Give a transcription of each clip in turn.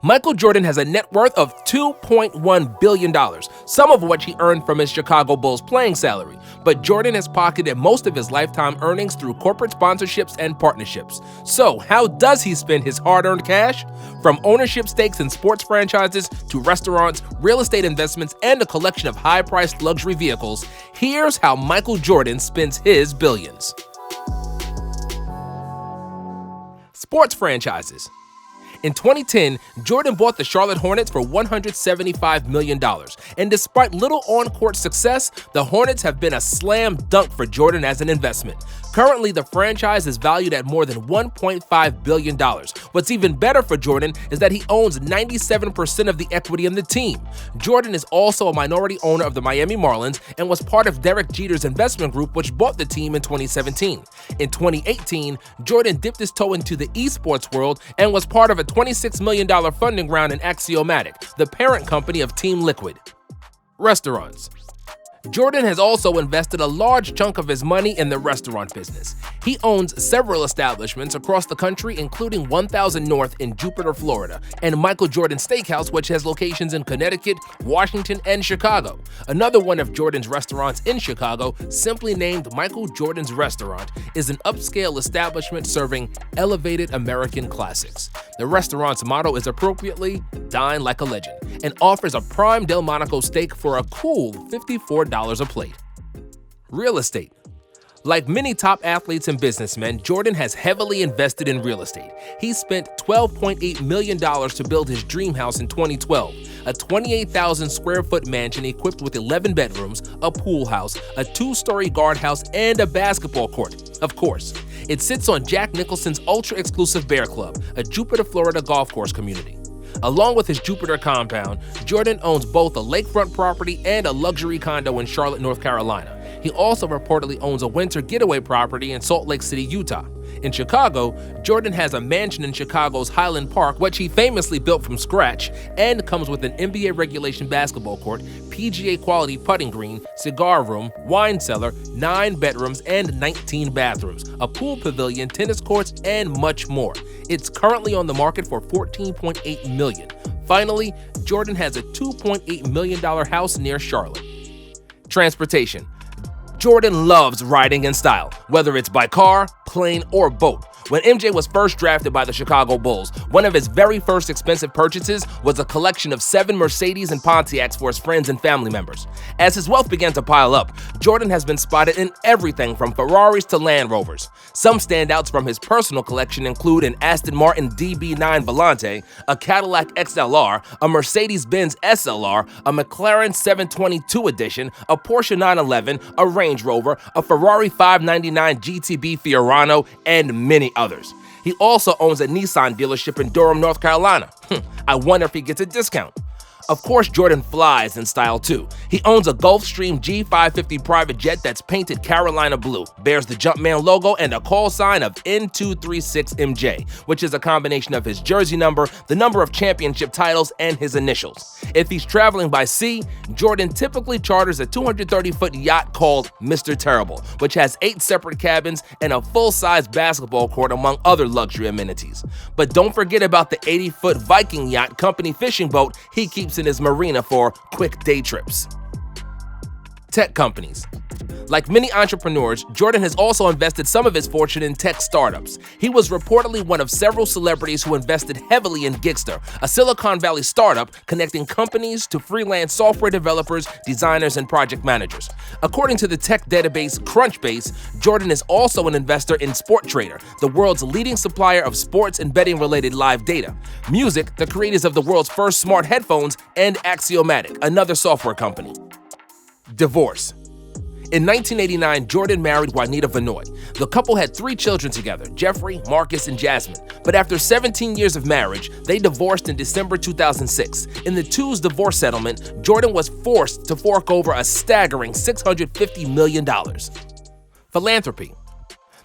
Michael Jordan has a net worth of $2.1 billion, some of which he earned from his Chicago Bulls playing salary. But Jordan has pocketed most of his lifetime earnings through corporate sponsorships and partnerships. So, how does he spend his hard-earned cash? From ownership stakes in sports franchises to restaurants, real estate investments, and a collection of high-priced luxury vehicles, here's how Michael Jordan spends his billions. Sports franchises. In 2010, Jordan bought the Charlotte Hornets for $175 million, and despite little on-court success, the Hornets have been a slam dunk for Jordan as an investment. Currently, the franchise is valued at more than $1.5 billion. What's even better for Jordan is that he owns 97% of the equity in the team. Jordan is also a minority owner of the Miami Marlins and was part of Derek Jeter's investment group, which bought the team in 2017. In 2018, Jordan dipped his toe into the esports world and was part of a $26 million funding round in Axiomatic, the parent company of Team Liquid. Restaurants. Jordan has also invested a large chunk of his money in the restaurant business. He owns several establishments across the country, including 1000 North in Jupiter, Florida, and Michael Jordan Steakhouse, which has locations in Connecticut, Washington, and Chicago. Another one of Jordan's restaurants in Chicago, simply named Michael Jordan's Restaurant, is an upscale establishment serving elevated American classics. The restaurant's motto is appropriately, "Dine like a legend," and offers a prime Delmonico steak for a cool $54 a plate. Real estate. Like many top athletes and businessmen, Jordan has heavily invested in real estate. He spent $12.8 million to build his dream house in 2012, a 28,000 square foot mansion equipped with 11 bedrooms, a pool house, a 2-story guardhouse, and a basketball court. Of course, it sits on Jack Nicholson's ultra-exclusive Bear Club, a Jupiter, Florida golf course community. Along with his Jupiter compound, Jordan owns both a lakefront property and a luxury condo in Charlotte, North Carolina. He also reportedly owns a winter getaway property in Salt Lake City, Utah. In Chicago, Jordan has a mansion in Chicago's Highland Park, which he famously built from scratch, and comes with an NBA regulation basketball court, PGA quality putting green, cigar room, wine cellar, 9 bedrooms, and 19 bathrooms, a pool pavilion, tennis courts, and much more. It's currently on the market for $14.8 million. Finally, Jordan has a $2.8 million house near Charlotte. Transportation. Jordan loves riding in style, whether it's by car, plane, or boat. When MJ was first drafted by the Chicago Bulls, one of his very first expensive purchases was a collection of 7 Mercedes and Pontiacs for his friends and family members. As his wealth began to pile up, Jordan has been spotted in everything from Ferraris to Land Rovers. Some standouts from his personal collection include an Aston Martin DB9 Volante, a Cadillac XLR, a Mercedes-Benz SLR, a McLaren 722 Edition, a Porsche 911, a Range Rover, a Ferrari 599 GTB Fiorano, and many others. He also owns a Nissan dealership in Durham, North Carolina. I wonder if he gets a discount. Of course, Jordan flies in style too. He owns a Gulfstream G550 private jet that's painted Carolina blue, bears the Jumpman logo, and a call sign of N236MJ, which is a combination of his jersey number, the number of championship titles, and his initials. If he's traveling by sea, Jordan typically charters a 230-foot yacht called Mr. Terrible, which has 8 separate cabins and a full-size basketball court, among other luxury amenities. But don't forget about the 80-foot Viking yacht company fishing boat he keeps in his marina for quick day trips. Tech companies. Like many entrepreneurs, Jordan has also invested some of his fortune in tech startups. He was reportedly one of several celebrities who invested heavily in Gigster, a Silicon Valley startup connecting companies to freelance software developers, designers, and project managers. According to the tech database Crunchbase, Jordan is also an investor in SportTrader, the world's leading supplier of sports and betting-related live data, Music, the creators of the world's first smart headphones, and Axiomatic, another software company. Divorce. In 1989, Jordan married Juanita Vanoy. The couple had 3 children together, Jeffrey, Marcus, and Jasmine. But after 17 years of marriage, they divorced in December 2006. In the two's divorce settlement, Jordan was forced to fork over a staggering $650 million. Philanthropy.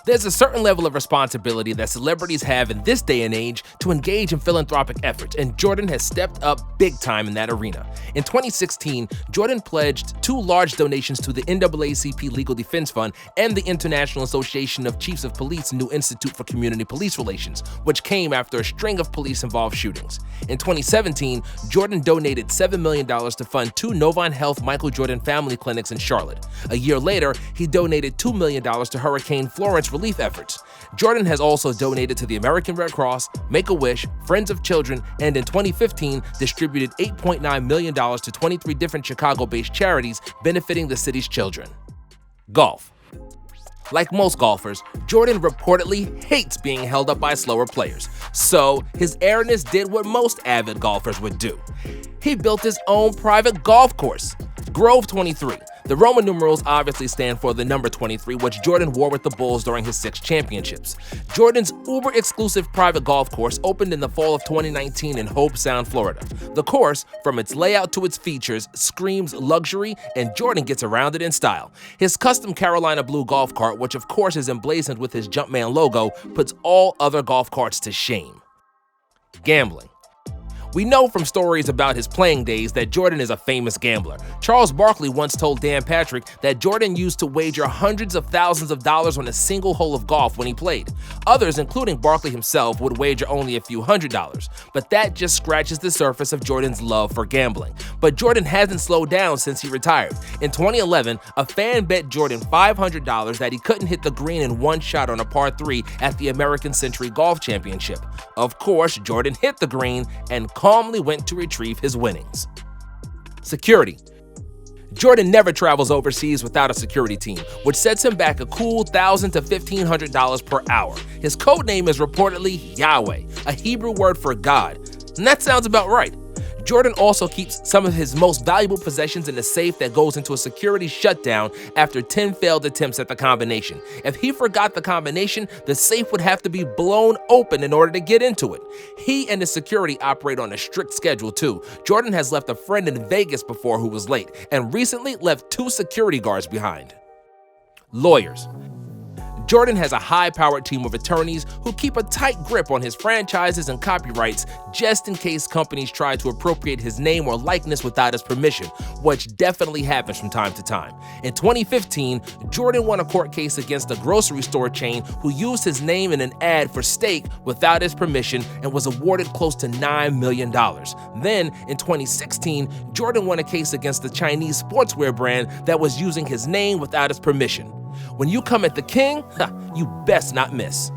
There's a certain level of responsibility that celebrities have in this day and age to engage in philanthropic efforts, and Jordan has stepped up big time in that arena. In 2016, Jordan pledged 2 large donations to the NAACP Legal Defense Fund and the International Association of Chiefs of Police New Institute for Community Police Relations, which came after a string of police-involved shootings. In 2017, Jordan donated $7 million to fund 2 Novant Health Michael Jordan family clinics in Charlotte. A year later, he donated $2 million to Hurricane Florence relief efforts. Jordan has also donated to the American Red Cross, Make-A-Wish, Friends of Children, and in 2015 distributed $8.9 million to 23 different Chicago-based charities benefiting the city's children. Golf. Like most golfers, Jordan reportedly hates being held up by slower players. So his airness did what most avid golfers would do. He built his own private golf course, Grove 23. The Roman numerals obviously stand for the number 23, which Jordan wore with the Bulls during his 6 championships. Jordan's uber-exclusive private golf course opened in the fall of 2019 in Hobe Sound, Florida. The course, from its layout to its features, screams luxury, and Jordan gets around it in style. His custom Carolina blue golf cart, which of course is emblazoned with his Jumpman logo, puts all other golf carts to shame. Gambling. We know from stories about his playing days that Jordan is a famous gambler. Charles Barkley once told Dan Patrick that Jordan used to wager hundreds of thousands of dollars on a single hole of golf when he played. Others, including Barkley himself, would wager only a few $100s. But that just scratches the surface of Jordan's love for gambling. But Jordan hasn't slowed down since he retired. In 2011, a fan bet Jordan $500 that he couldn't hit the green in one shot on a par 3 at the American Century Golf Championship. Of course, Jordan hit the green and calmly went to retrieve his winnings. Security. Jordan never travels overseas without a security team, which sets him back a cool $1,000 to $1,500 per hour. His code name is reportedly Yahweh, a Hebrew word for God, and that sounds about right. Jordan also keeps some of his most valuable possessions in a safe that goes into a security shutdown after 10 failed attempts at the combination. If he forgot the combination, the safe would have to be blown open in order to get into it. He and his security operate on a strict schedule too. Jordan has left a friend in Vegas before who was late, and recently left 2 security guards behind. Lawyers. Jordan has a high-powered team of attorneys who keep a tight grip on his franchises and copyrights just in case companies try to appropriate his name or likeness without his permission, which definitely happens from time to time. In 2015, Jordan won a court case against a grocery store chain who used his name in an ad for steak without his permission and was awarded close to $9 million. Then, in 2016, Jordan won a case against the Chinese sportswear brand that was using his name without his permission. When you come at the king, you best not miss.